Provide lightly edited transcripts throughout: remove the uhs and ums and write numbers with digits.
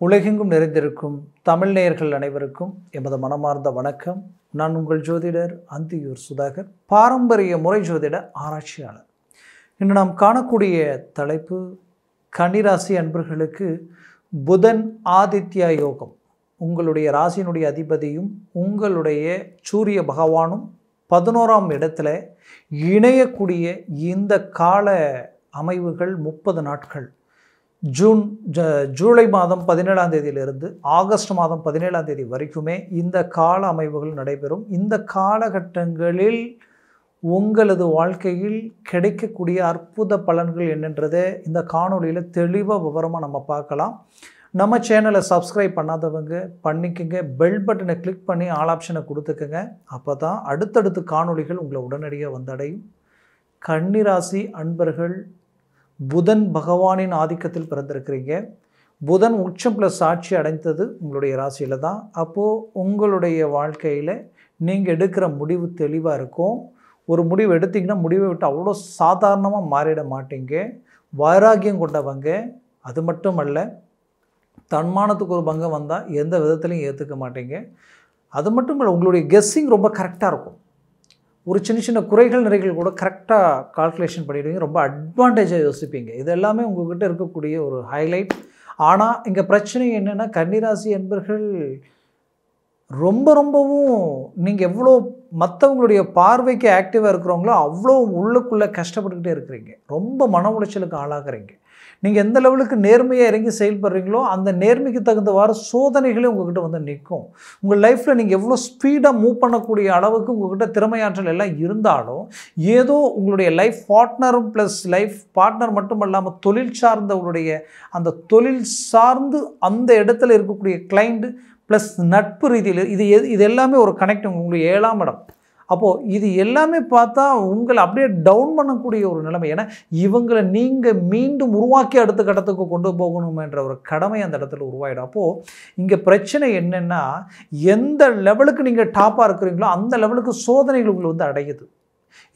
உலகெங்கும் நிறைந்திருக்கும் தமிழ் நேயர்கள் அனைவருக்கும் எமது மனமார்ந்த வணக்கம். நான் உங்கள் ஜோதிடர் அந்தியூர் சுதாகர், பாரம்பரிய முறை ஜோதிட ஆராய்ச்சியாளர். இன்று நாம் காணக்கூடிய தலைப்பு கன்னிராசி அன்பர்களுக்கு புதன் ஆதித்யா யோகம். உங்களுடைய ராசியினுடைய அதிபதியும் உங்களுடைய சூரிய பகவானும் 11ஆம் இடத்துல இணையக்கூடிய இந்த கால அமைவுகள் 30 நாட்கள், ஜூலை மாதம் 17ஆம் தேதியிலிருந்து ஆகஸ்ட் மாதம் 17ஆம் தேதி வரைக்குமே இந்த கால அமைவுகள் நடைபெறும். இந்த காலகட்டங்களில் உங்களது வாழ்க்கையில் கிடைக்கக்கூடிய அற்புத பலன்கள் என்னன்றதை இந்த காணொலியில் தெளிவாக விவரமாக நம்ம பார்க்கலாம். நம்ம சேனலை சப்ஸ்கிரைப் பண்ணாதவங்க பண்ணிக்கோங்க, பெல் பட்டனை கிளிக் பண்ணி ஆல் ஆப்ஷனை கொடுத்துக்கோங்க. அப்போ தான் அடுத்தடுத்து காணொலிகள் உங்களை உடனடியாக வந்தடையும். கன்னிராசி அன்பர்கள், புதன் பகவானின் ஆதிக்கத்தில் பிறந்திருக்கிறீங்க. புதன் உச்சம் ப்ளஸ் ஆட்சி அடைந்தது உங்களுடைய ராசியில் தான். அப்போது உங்களுடைய வாழ்க்கையில் நீங்கள் எடுக்கிற முடிவு தெளிவாக இருக்கும். ஒரு முடிவு எடுத்திங்கன்னா முடிவை விட்டு அவ்வளோ சாதாரணமாக மாறிட மாட்டீங்க. வைராக்கியம் கொண்டவங்க. அது மட்டும் அல்ல, தன்மானத்துக்கு ஒரு பங்கம் வந்தால் எந்த விதத்துலையும் ஏற்றுக்க மாட்டீங்க. அது மட்டும் இல்லை, உங்களுடைய கெஸ்ஸிங் ரொம்ப கரெக்டாக இருக்கும். ஒரு சின்ன சின்ன குறைகள் நிறைகள் கூட கரெக்டாக கால்குலேஷன் பண்ணிவிடுவீங்க. ரொம்ப அட்வான்டேஜாக யோசிப்பீங்க. இது எல்லாமே உங்கள்கிட்ட இருக்கக்கூடிய ஒரு ஹைலைட். ஆனால் இங்கே பிரச்சனை என்னென்னா, கன்னிராசி என்பர்கள் ரொம்பவும் நீங்கள் எவ்வளோ மற்றவங்களுடைய பார்வைக்கு ஆக்டிவாக இருக்கிறவங்களோ அவ்வளோ உள்ளுக்குள்ளே கஷ்டப்பட்டுக்கிட்டே இருக்கிறீங்க. ரொம்ப மன உளைச்சலுக்கு ஆளாகிறீங்க. நீங்கள் எந்த லெவலுக்கு நேர்மையாக இறங்கி செயல்படுறீங்களோ அந்த நேர்மைக்கு தகுந்தவாறு சோதனைகளே உங்கள்கிட்ட வந்து நிற்கும். உங்கள் லைஃப்பில் நீங்கள் எவ்வளோ ஸ்பீடாக மூவ் பண்ணக்கூடிய அளவுக்கு உங்கள்கிட்ட திறமையாற்றல் எல்லாம் இருந்தாலும், ஏதோ உங்களுடைய லைஃப் பார்ட்னரும் ப்ளஸ் லைஃப் பார்ட்னர் மட்டும் இல்லாமல் தொழில் சார்ந்தவங்களுடைய அந்த தொழில் சார்ந்து அந்த இடத்துல இருக்கக்கூடிய கிளைண்ட் ப்ளஸ் நட்பு ரீதியில் இது எல்லாமே ஒரு கனெக்ட். உங்களுக்கு 7ஆம் இடம். அப்போது இது எல்லாமே பார்த்தா உங்களை அப்படியே டவுன் பண்ணக்கூடிய ஒரு நிலைமை. ஏன்னா இவங்களை நீங்கள் மீண்டும் உருவாக்கி அடுத்த கட்டத்துக்கு கொண்டு போகணுமென்ற ஒரு கடமை அந்த இடத்துல உருவாயிடும். அப்போது இங்கே பிரச்சனை என்னென்னா, எந்த லெவலுக்கு நீங்கள் டாப்பாக இருக்கிறீங்களோ அந்த லெவலுக்கு சோதனைகள் உங்களை வந்து அடையுது.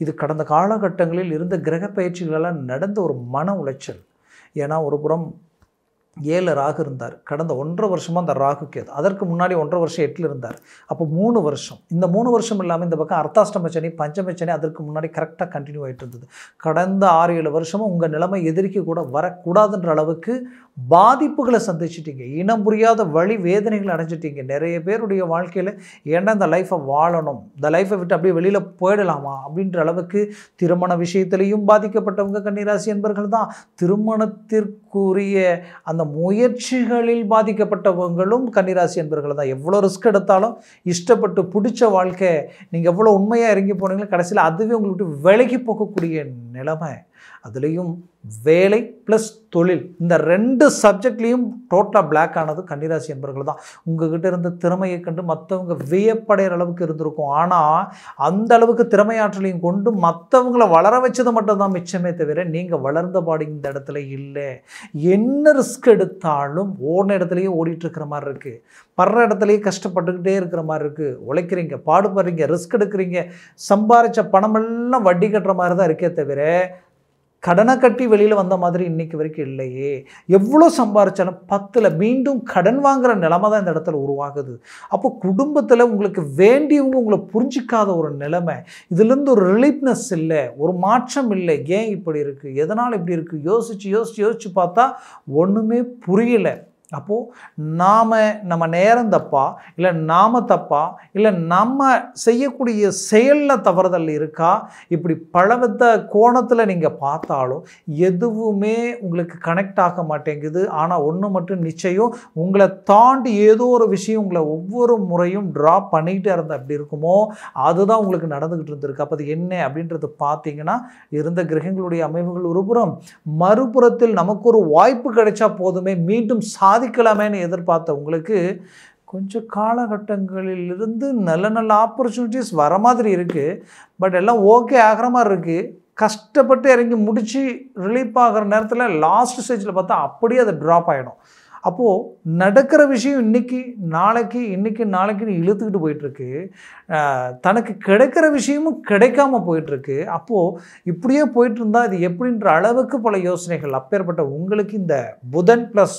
இது கடந்த காலகட்டங்களில் இருந்த கிரக பயிற்சிகளெல்லாம் நடந்த ஒரு மன உளைச்சல். ஏன்னா ஒரு புறம் 7 ராகு இருந்தார். கடந்த 1.5 வருஷமாக அந்த ராகு கேது. அதற்கு முன்னாடி 1.5 வருஷம் 8 இருந்தார். அப்போ 3 வருஷம். இந்த 3 வருஷம் இல்லாமல் இந்த பக்கம் அர்த்தாஷ்டம சனி, பஞ்சம சனி அதற்கு முன்னாடி கரெக்டாக கண்டினியூ ஆகிட்டு இருந்தது. கடந்த 6-7 வருஷமாக உங்கள் நிலைமை எதிர்க்க கூட வரக்கூடாதுன்ற அளவுக்கு பாதிப்புகளை சந்திச்சிட்டிங்க. இனம் புரியாத வழி வேதனைகளை அடைஞ்சிட்டிங்க. நிறைய பேருடைய வாழ்க்கையில் ஏன்னா இந்த லைஃப்பை வாழணும், இந்த லைஃப்பை விட்டு அப்படியே வெளியில் போயிடலாமா அப்படின்ற அளவுக்கு திருமண விஷயத்திலையும் பாதிக்கப்பட்டவங்க கன்னிராசி என்பர்கள் தான். திருமணத்திற்குரிய அந்த முயற்சிகளில் பாதிக்கப்பட்டவங்களும் கன்னிராசி என்பர்கள் தான். எவ்வளோ ரிஸ்க் எடுத்தாலும் இஷ்டப்பட்டு பிடிச்ச வாழ்க்கை, நீங்கள் எவ்வளோ உண்மையாக இறங்கி போனீங்களோ கடைசியில் அதுவே உங்களுக்கு விலகி போகக்கூடிய நிலைமை. அதுலேயும் வேலை ப்ளஸ் தொழில், இந்த 2 சப்ஜெக்ட்லேயும் டோட்டலாக பிளாக் ஆனது கன்னிராசி என்பர்கள் தான். உங்ககிட்ட இருந்த திறமையை கண்டு மற்றவங்க வியப்படைகிற அளவுக்கு இருந்திருக்கும். ஆனால் அந்த அளவுக்கு திறமையாற்றலையும் கொண்டு மற்றவங்களை வளர வச்சது மட்டும்தான் மிச்சமே தவிர நீங்கள் வளர்ந்த பாடி இந்த இடத்துல இல்லை. என்ன ரிஸ்க் எடுத்தாலும் ஓடின இடத்துலையே ஓடிட்டுருக்கிற மாதிரி இருக்குது. படுற இடத்துலையே கஷ்டப்பட்டுக்கிட்டே இருக்கிற மாதிரி இருக்குது. உழைக்கிறீங்க, பாடுபடுறீங்க, ரிஸ்க் எடுக்கிறீங்க, சம்பாதிச்ச பணமெல்லாம் வட்டி கட்டுற மாதிரி தான் இருக்கே தவிர கடனை கட்டி வெளியில் வந்த மாதிரி இன்றைக்கி வரைக்கும் இல்லையே. எவ்வளோ சம்பாதிச்சாலும் 10ல் மீண்டும் கடன் வாங்குகிற நிலைமை தான் இந்த இடத்துல உருவாகுது. அப்போ குடும்பத்தில் உங்களுக்கு வேண்டியவங்க உங்களை புரிஞ்சிக்காத ஒரு நிலைமை. இதுலேருந்து ஒரு ரிலீஃப்னஸ் இல்லை, ஒரு மாற்றம் இல்லை. ஏன் இப்படி இருக்குது, எதனால் இப்படி இருக்குது, யோசித்து பார்த்தா ஒன்றுமே புரியலை. அப்போது நம்ம நேரம் தப்பா, இல்லை நாம் தப்பா, இல்லை நம்ம செய்யக்கூடிய செயலில் தவறுதல் இருக்கா, இப்படி பலவித கோணத்தில் நீங்கள் பார்த்தாலும் எதுவுமே உங்களுக்கு கனெக்ட் ஆக மாட்டேங்குது. ஆனால் ஒன்று மட்டும் நிச்சயம், உங்களை தாண்டி ஏதோ ஒரு விஷயம் உங்களை ஒவ்வொரு முறையும் ட்ராப் பண்ணிக்கிட்டே இருந்தால் எப்படி இருக்குமோ அதுதான் உங்களுக்கு நடந்துக்கிட்டு இருந்திருக்கு. அப்போ அது என்ன அப்படின்றது பார்த்தீங்கன்னா, இருந்த கிரகங்களுடைய அமைவுகள் ஒருபுறம், மறுபுறத்தில் நமக்கு ஒரு வாய்ப்பு கிடைச்சா போதுமே மீண்டும் சாதிக்கலாமேன்னு எதிர்பார்த்த உங்களுக்கு கொஞ்சம் காலகட்டங்களிலிருந்து நல்ல ஆப்பர்ச்சுனிட்டிஸ் வர மாதிரி இருக்குது. பட் எல்லாம் ஓகே ஆகிற மாதிரி இருக்குது. கஷ்டப்பட்டு இறங்கி முடித்து ரிலீஃப் ஆகிற நேரத்தில் லாஸ்ட் ஸ்டேஜில் பார்த்தா அப்படியே அது ட்ராப் ஆகிடும். அப்போது நடக்கிற விஷயம் இன்றைக்கி நாளைக்குன்னு இழுத்துக்கிட்டு போயிட்டுருக்கு. தனக்கு கிடைக்கிற விஷயமும் கிடைக்காம போயிட்டுருக்கு. அப்போது இப்படியே போயிட்டு இருந்தால் இது எப்படின்ற அளவுக்கு பல யோசனைகள். அப்பேற்பட்ட உங்களுக்கு இந்த புதன் ப்ளஸ்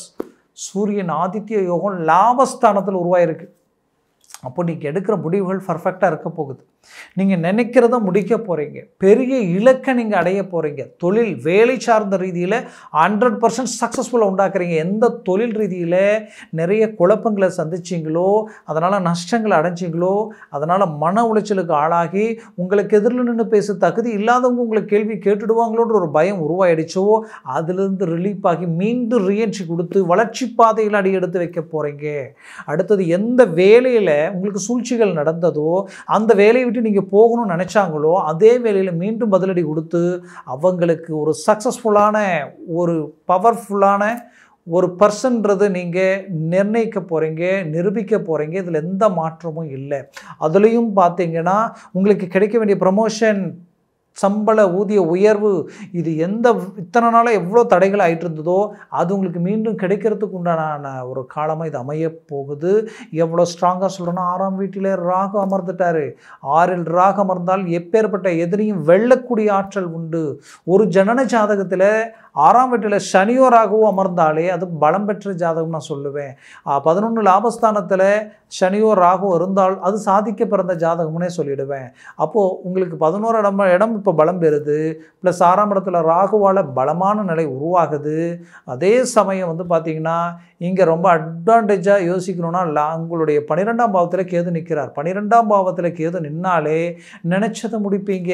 சூரியன் ஆதித்ய யோகம் லாபஸ்தானத்தில் உருவாயிருக்கு. அப்போ நீங்கள் எடுக்கிற முடிவுகள் பர்ஃபெக்டாக இருக்க போகுது. நீங்கள் நினைக்கிறத முடிக்க போகிறீங்க. பெரிய இலக்கை நீங்கள் அடைய போகிறீங்க. தொழில் வேலை சார்ந்த ரீதியில் 100% சக்ஸஸ்ஃபுல்லாக உண்டாக்குறீங்க. எந்த தொழில் ரீதியில் நிறைய குழப்பங்களை சந்திச்சிங்களோ, அதனால் நஷ்டங்களை அடைஞ்சிங்களோ, அதனால் மன உளைச்சலுக்கு ஆளாகி உங்களுக்கு எதிரில் நின்று பேச தகுதி இல்லாதவங்க உங்களுக்கு கேள்வி கேட்டுடுவாங்களோன்ற ஒரு பயம் உருவாயிடுச்சோ, அதிலிருந்து ரிலீஃப் ஆகி மீண்டும் ரீஎன்ட்ரி கொடுத்து வளர்ச்சி பாதையில் அடி எடுத்து வைக்க போகிறீங்க. அடுத்தது எந்த வேலையில் உங்களுக்கு சூழ்ச்சிகள் நடந்ததோ, அந்த வேலையை விட்டு நீங்கள் போகணும்னு நினச்சாங்களோ, அதே வேலையில் மீண்டும் பதிலடி கொடுத்து அவங்களுக்கு ஒரு சக்ஸஸ்ஃபுல்லான ஒரு பவர்ஃபுல்லான ஒரு பர்சன்றது நீங்கள் நிர்ணயிக்க போகிறீங்க, நிரூபிக்க போகிறீங்க. இதில் எந்த மாற்றமும் இல்லை. அதுலேயும் பார்த்தீங்கன்னா உங்களுக்கு கிடைக்க வேண்டிய ப்ரமோஷன், சம்பள ஊதிய உயர்வு, இது இத்தனை நாளாக எவ்வளோ தடைகள் ஆகிட்டு இருந்ததோ அது உங்களுக்கு மீண்டும் கிடைக்கிறதுக்கு உண்டான ஒரு காலமாக இது அமைய போகுது. எவ்வளோ ஸ்ட்ராங்காக சொல்கிறோன்னா, 6ஆம் வீட்டில் ராகு அமர்ந்துட்டார். 6இல் ராகு அமர்ந்தால் எப்பேற்பட்ட எதிரியும் வெல்லக்கூடிய ஆற்றல் உண்டு. ஒரு ஜனன ஜாதகத்தில் 6ஆம் வீட்டில் சனியோ ராகுவோ அமர்ந்தாலே அது பலம் பெற்ற ஜாதகம் நான் சொல்லுவேன். 11 லாபஸ்தானத்தில் சனியோ ராகு இருந்தால் அது சாதிக்க பிறந்த ஜாதகம்னே சொல்லிடுவேன். அப்போது உங்களுக்கு 11 இடம் இப்போ பலம் பெறுது. ப்ளஸ் 6ஆம் இடத்துல ராகுவால் பலமான நிலை உருவாகுது. அதே சமயம் வந்து பார்த்திங்கன்னா இங்கே ரொம்ப அட்வான்டேஜாக யோசிக்கணும்னா, உங்களுடைய 12ஆம் பாவத்தில் கேது நிற்கிறார். 12ஆம் பாவத்தில் கேது நின்னாலே நினச்சதை முடிப்பீங்க.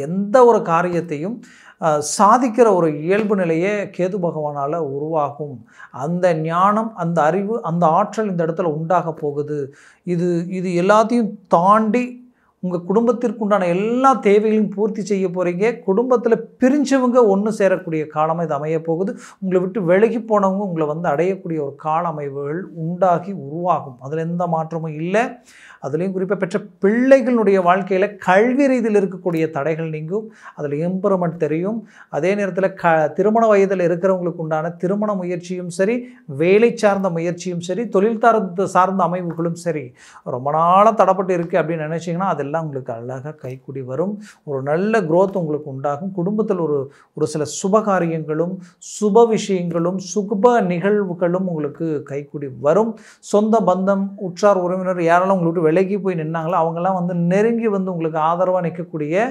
எந்த ஒரு காரியத்தையும் சாதிக்கிற ஒரு இயல்பு நிலையே கேது பகவானால் உருவாகும். அந்த ஞானம், அந்த அறிவு, அந்த ஆற்றல் இந்த இடத்துல உண்டாக போகுது. இது எல்லாத்தையும் தாண்டி உங்கள் குடும்பத்திற்குண்டான எல்லா தேவைகளையும் பூர்த்தி செய்ய போகிறீங்க. குடும்பத்தில் பிரிஞ்சவங்க ஒன்று சேரக்கூடிய காலமாக இது அமைய போகுது. உங்களை விட்டு விலகி போனவங்க உங்களை வந்து அடையக்கூடிய ஒரு கால அமைவுகள் உண்டாகி உருவாகும். அதில் எந்த மாற்றமும் இல்லை. அதுலேயும் குறிப்பாக பெற்ற பிள்ளைகளுடைய வாழ்க்கையில் கல்வி ரீதியில் இருக்கக்கூடிய தடைகள் நீங்கும். அதில் இம்ப்ரூவ்மெண்ட் தெரியும். அதே நேரத்தில் திருமண வயதில் இருக்கிறவங்களுக்கு உண்டான திருமண முயற்சியும் சரி, வேலை சார்ந்த முயற்சியும் சரி, தொழில் சார்ந்த அமைவுகளும் சரி, ரொம்ப நாளாக தடைப்பட்டு இருக்குது அப்படின்னு நினச்சிங்கன்னா அதெல்லாம் உங்களுக்கு அழகாக கைக்கூடி வரும். ஒரு நல்ல growth உங்களுக்கு உண்டாகும். குடும்பத்தில் ஒரு சில சுபகாரியங்களும் சுப விஷயங்களும் சுப நிகழ்வுகளும் உங்களுக்கு கைக்கூடி வரும். சொந்த பந்தம், உற்றார் உறவினர் யாரெல்லாம் உங்களுக்கு விலகி போய் நின்னாங்களோ அவங்கெல்லாம் வந்து நெருங்கி வந்து உங்களுக்கு ஆதரவாக நிற்கக்கூடிய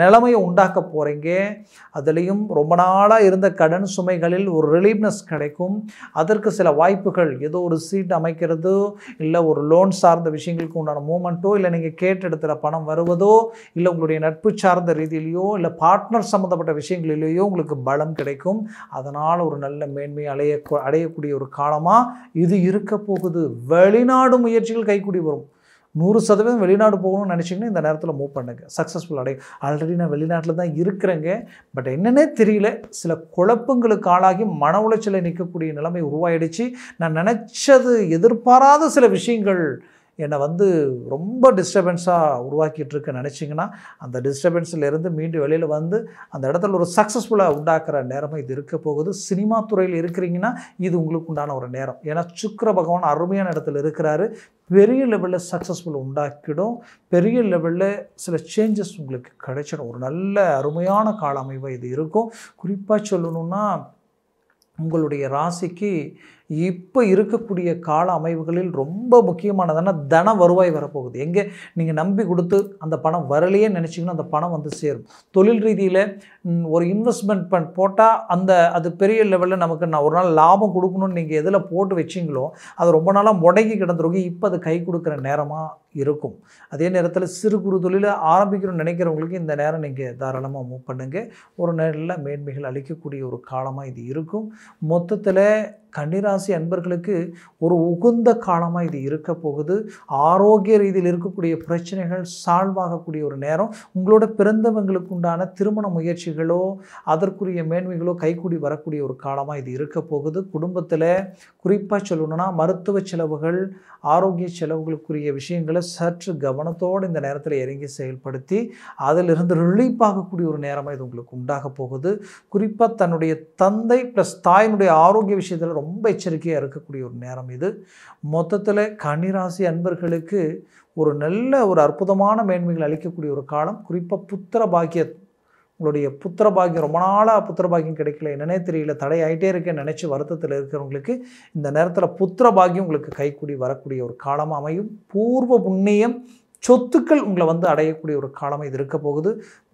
நிலைமையை உண்டாக்க போகிறீங்க. அதுலேயும் ரொம்ப நாளாக இருந்த கடன் சுமைகளில் ஒரு ரிலீஃப்னஸ் கிடைக்கும். அதற்கு சில வாய்ப்புகள், ஏதோ ஒரு சீட் அமைக்கிறதோ, இல்லை ஒரு லோன் சார்ந்த விஷயங்களுக்கு உண்டான மூமெண்ட்டோ, இல்லை நீங்கள் கேட்ட இடத்துல பணம் வருவதோ, இல்லை உங்களுடைய நட்பு சார்ந்த ரீதியிலையோ, இல்லை பார்ட்னர் சம்மந்தப்பட்ட விஷயங்களிலேயோ உங்களுக்கு பலம் கிடைக்கும். அதனால் ஒரு நல்ல மேன்மையை அடையக்கூடிய ஒரு காலமாக இது இருக்க போகுது. வெளிநாடு முயற்சிகள் கைக்கூடி வரும். 100% வெளிநாடு போகணும்னு நினச்சிங்கன்னா இந்த நேரத்தில் மூவ் பண்ணுங்க, சக்ஸஸ்ஃபுல் அடையும். ஆல்ரெடி நான் வெளிநாட்டில் தான் இருக்கிறேங்க, பட் என்னன்னே தெரியல, சில குழப்பங்களுக்கு ஆளாகி மன உளைச்சலை நிற்கக்கூடிய நிலைமை உருவாயிடுச்சு. நான் நினச்சது எதிர்பாராத சில விஷயங்கள் என்னை வந்து ரொம்ப டிஸ்டர்பன்ஸாக உருவாக்கிட்டு இருக்க நினச்சிங்கன்னா, அந்த டிஸ்டர்பன்ஸிலேருந்து மீண்டும் வெளியில் வந்து அந்த இடத்துல ஒரு சக்ஸஸ்ஃபுல்லாக உண்டாக்குற நேரமாக இது இருக்க போகுது. சினிமா துறையில் இருக்கிறீங்கன்னா இது உங்களுக்கு உண்டான ஒரு நேரம். ஏன்னா சுக்கிர பகவான் அருமையான இடத்துல இருக்கிறாரு. பெரிய லெவலில் சக்ஸஸ்ஃபுல் உண்டாக்கிடும். பெரிய லெவலில் சில சேஞ்சஸ் உங்களுக்கு கிடைச்சிடும். ஒரு நல்ல அருமையான கால அமைவாக இது இருக்கும். குறிப்பாக சொல்லணுன்னா, உங்களுடைய ராசிக்கு இப்போ இருக்கக்கூடிய கால அமைவுகளில் ரொம்ப முக்கியமானதுன்னா தன வருவாய் வரப்போகுது. எங்கே நீங்கள் நம்பி கொடுத்து அந்த பணம் வரலையே நினச்சிங்கன்னா அந்த பணம் வந்து சேரும். தொழில் ரீதியில் ஒரு இன்வெஸ்ட்மெண்ட் போட்டால் அது பெரிய லெவலில் நமக்கு ஒரு நாள் லாபம் கொடுக்கணும்னு நீங்கள் எதில் போட்டு வச்சிங்களோ அது ரொம்ப நாளாக முடங்கி கிடந்துருங்க. இப்போ அது கை கொடுக்குற நேரமாக இருக்கும். அதே நேரத்தில் சிறு குறு தொழிலை ஆரம்பிக்கணும்னு நினைக்கிறவங்களுக்கு இந்த நேரம் நீங்கள் தாராளமாக மூவ் பண்ணுங்கள். ஒரு நல்ல மேன்மைகள் அளிக்கக்கூடிய ஒரு காலமாக இது இருக்கும். மொத்தத்தில் கன்னிராசி அன்பர்களுக்கு ஒரு உகந்த காலமாக இது இருக்க போகுது. ஆரோக்கிய ரீதியில் இருக்கக்கூடிய பிரச்சனைகள் சால்வ் ஆகக்கூடிய ஒரு நேரம். உங்களோட பிறந்தவங்களுக்கு உண்டான திருமண முயற்சிகளோ அதற்குரிய மேன்மைகளோ கைக்கூடி வரக்கூடிய ஒரு காலமாக இது இருக்க போகுது. குடும்பத்தில் குறிப்பாக சொல்லணும்னா மருத்துவ செலவுகள், ஆரோக்கிய செலவுகளுக்குரிய விஷயங்களை சற்று கவனத்தோடு இந்த நேரத்தில் இறங்கி செயல்படுத்தி அதிலிருந்து ரிலீஃப் ஆகக்கூடிய ஒரு நேரமாக இது உங்களுக்கு உண்டாக போகுது. குறிப்பாக தன்னுடைய தந்தை ப்ளஸ் தாயினுடைய ஆரோக்கிய விஷயத்தில் ரொம்ப எச்சரிக்கையாக இருக்கக்கூடிய ஒரு நேரம் இது. மொத்தத்தில் கன்னிராசி அன்பர்களுக்கு ஒரு நல்ல ஒரு அற்புதமான மேன்மைகள் அளிக்கக்கூடிய ஒரு காலம். குறிப்பாக புத்திர பாக்கிய உங்களுடைய புத்திர பாக்கியம் ரொம்ப நாளாக புத்திர பாக்கியம் கிடைக்கல, என்னன்னே தெரியல, தடை ஆகிட்டே இருக்கேன்னு நினச்சி வருத்தத்தில் இருக்கிறவங்களுக்கு இந்த நேரத்தில் புத்திர பாக்கியம் உங்களுக்கு கைக்கூடி வரக்கூடிய ஒரு காலமாக அமையும். பூர்வ புண்ணியம் சொத்துக்கள் உங்களை வந்து அடையக்கூடிய ஒரு காலமாக இது இருக்க போகுது.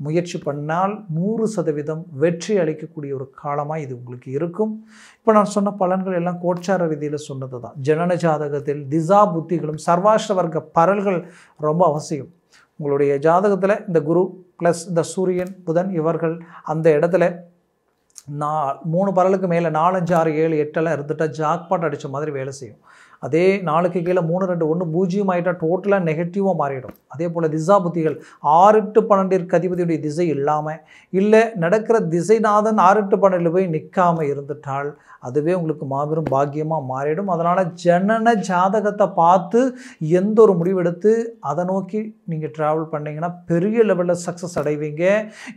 முயற்சி பண்ணால் 100% வெற்றி அளிக்கக்கூடிய ஒரு காலமாக இது உங்களுக்கு இருக்கும். இப்போ நான் சொன்ன பலன்கள் எல்லாம் கோட்சார ரீதியில் சொன்னது தான். ஜனன ஜாதகத்தில் திசா புத்திகளும் சர்வாஷ்ட வர்க்க பரல்கள் ரொம்ப அவசியம். உங்களுடைய ஜாதகத்தில் இந்த குரு ப்ளஸ் இந்த சூரியன் புதன் இவர்கள் அந்த இடத்துல 3 பரலுக்கு மேலே 4, 5, 6, 7, 8 இருந்துட்டால் ஜாக்பாட் அடித்த மாதிரி வேலை செய்யும். அதே 4க்கு கீழே 3, 2, 1 0 ஆகிட்டால் டோட்டலாக நெகட்டிவாக மாறிடும். அதே போல் திசா புத்திகள் 6, 8, 12 அதிபதியுடைய திசை இல்லாமல் இல்லை நடக்கிற திசைநாதன் 6, 8, 12 போய் நிற்காமல் இருந்துட்டால் அதுவே உங்களுக்கு மாபெரும் பாக்கியமாக மாறிடும். அதனால் ஜனன ஜாதகத்தை பார்த்து எந்த ஒரு முடிவெடுத்து அதை நோக்கி நீங்கள் ட்ராவல் பண்ணிங்கன்னா பெரிய லெவலில் சக்ஸஸ் அடைவீங்க.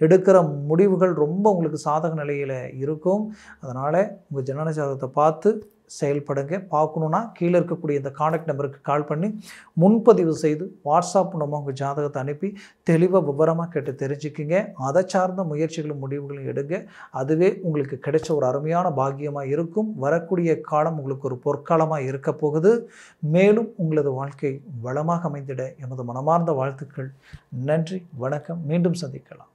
எடுக்கிற முடிவுகள் ரொம்ப உங்களுக்கு சாதக நிலையில் இருக்கும். அதனால் உங்கள் ஜனன ஜாதகத்தை பார்த்து செயல்படுங்க. பார்க்கணுன்னா கீழே இருக்கக்கூடிய இந்த கான்டாக்ட் நம்பருக்கு கால் பண்ணி முன்பதிவு செய்து வாட்ஸ்அப் மூலமாக உங்கள் ஜாதகத்தை அனுப்பி தெளிவாக விவரமாக கேட்டு தெரிஞ்சுக்கிங்க. அதை சார்ந்த முயற்சிகளும் முடிவுகளும் எடுங்க. அதுவே உங்களுக்கு கிடைச்ச ஒரு அருமையான பாக்கியமாக இருக்கும். வரக்கூடிய காலம் உங்களுக்கு ஒரு பொற்காலமாக இருக்க போகுது. மேலும் உங்களது வாழ்க்கை வளமாக அமைந்திட எமது மனமார்ந்த வாழ்த்துக்கள். நன்றி, வணக்கம். மீண்டும் சந்திக்கலாம்.